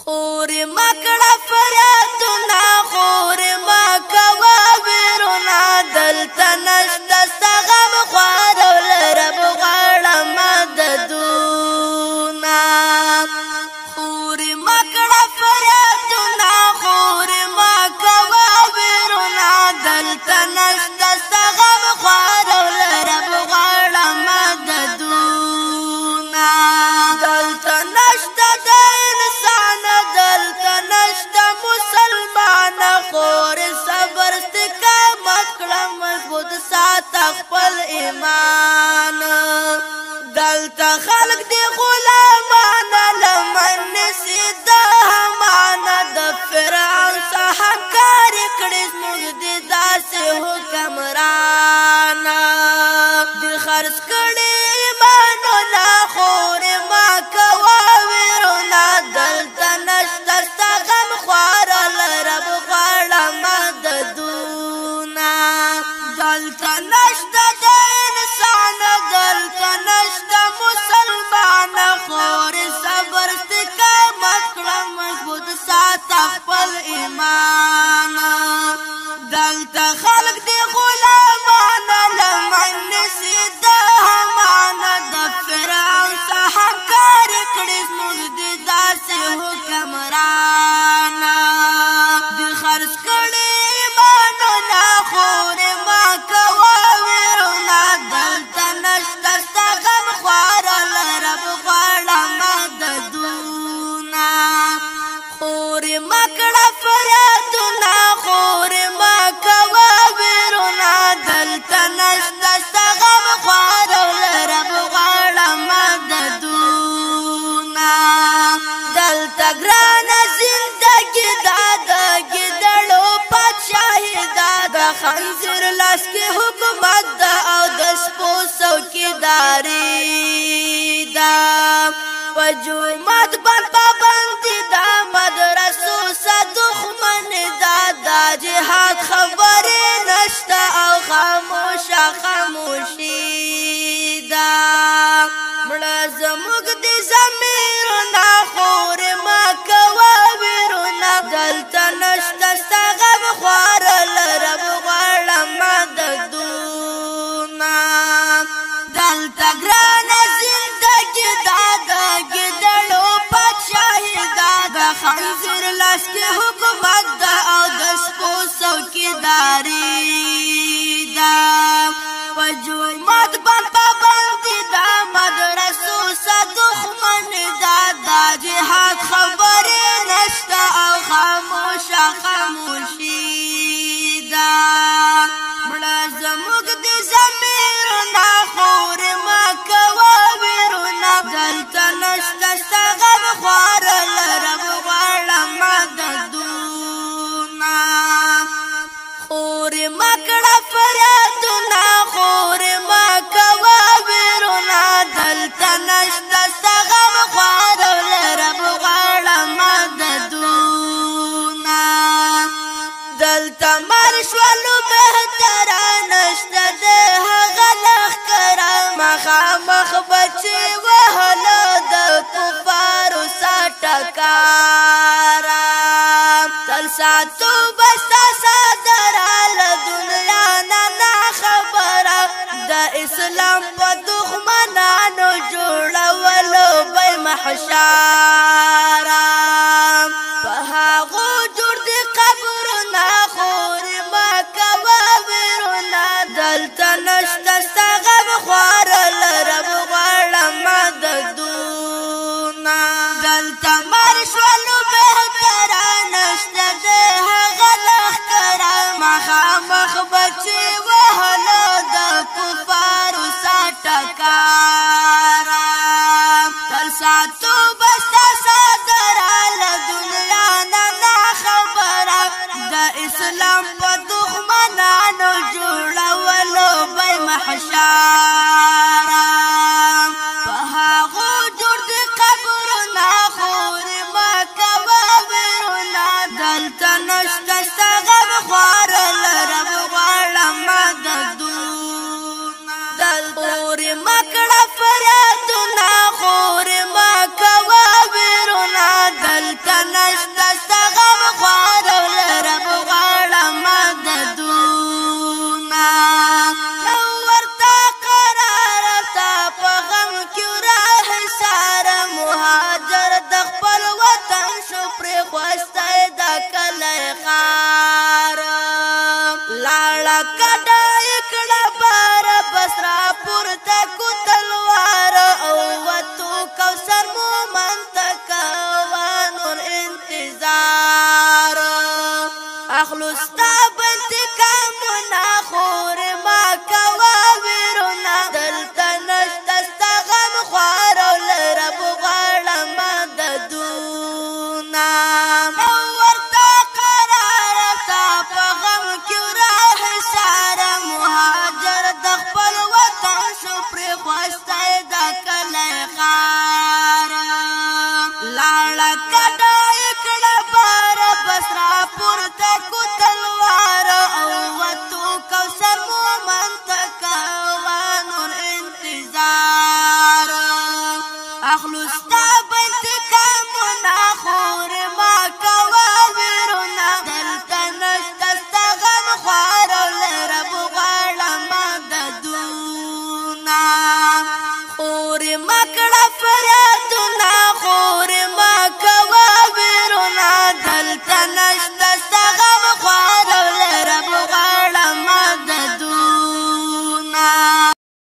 خور مکړه فریادونه خور مکوا ویرونا دلته نشته سغم خوارول رب غواړم مددونه خور مکړه فریادونه خور مکوا ویرونا دلته نشته سغم خوارول رب غواړم مددونه دلته نشته خور صبر استقامت کړه مضبوط سات خپل ایمان دلته خلق دی غلامان لمن سید همان د فرعون څخه کار کړي موږ دي داسې حکمران دی خرڅ کړي ایمان لا خور ما کوا ویرونا دلته نشته ستغم خوار رب دلته نشته د انسان دلته نشته مسلمان خور صبر استقامت کړه مضبوط سات خپل ایمان دلته خلق دی غلامان لمن سید همان د فرعون څخه کار کړي موږ دي داسې حکمران دی خرڅ کړي خور ما کوا ویرونا دلته نشته ستغم خوارل رب غواړم مددونه خور مکړه فریادونه خور ما کوا ویرونا دلته نشته ستغم خوارل رب غواړم مددونه دلته ګرانه زندګي دا د ګیدړو پادشاهي د خنزیر لاس کې حکومت دا او د سپو څوکیداري دا په جومات باندې پابندي دا مدرسو سره دښمن دا د جهاد خبرې نشته او خاموشه خاموشي دا مړه زموږ د ضمیرونه خور ما کوه ویرونه دلته نشته ستغم خوارل رب غواړم مددونه دلته ګرانه زندګي دا د ګیدړو پادشاهي دا د خنزیر لاس کې حکومت دا او د سپو څوکیداري دا په جومات باندې پابندي دا مدرسو سره دښمن دا د جهاد خبرې نشته او خاموشه خاموشي دا مړه زموږ د ضمیرونه خور ما کوه ویرونه دلته نشته ستغم خوارل رب غواړم مددونه خور مکړه فریادونه خور ما کوه ویرونه دلته نشته ستغم خوارل رب غواړم مددونه دلته مرشولو بهتره نشته د هغه لښکره مخامخ بچې وهله د کفارو سټکاره تل ساتو به ستا صدره له دنیا نه خبره د اسلام په دښمنانو جوړولو به محشره په هغو جوړ دي قبرونه خور ما کوه ویرونه دلته نشته ستغم خوارل رب غواړم مددونه دلته مر شولو بهتره نشته د هغه لښکره مخامخ بچې وهله د کفارو سټکاره تل ساتو به ستا نشته ستغم خوارو لرب غواړم مددونه نو ورته قرار تا په غم کې راحصار مهاجر د خپل وطن شو پرېښوستی د کلی ښار لاړه کډه یې کړه باره بس راپورته کو تلوار او وتو کوثر مومن ته کوه نور انتظار اخلو ستا بنتقامونه خور ما کوه ویرونه دلته نشته ستا غم خوار او له رب غواړم مددونه نو ورته قرار تا په غم کې راحصار مهاجر د خپل وطن شو پرېښوستی د کلی ښار لاړه کډه یې کړه باره بس راپورته کو تلوار او وتو کوثر مومن ته کوه نور انتظار اخلو ستا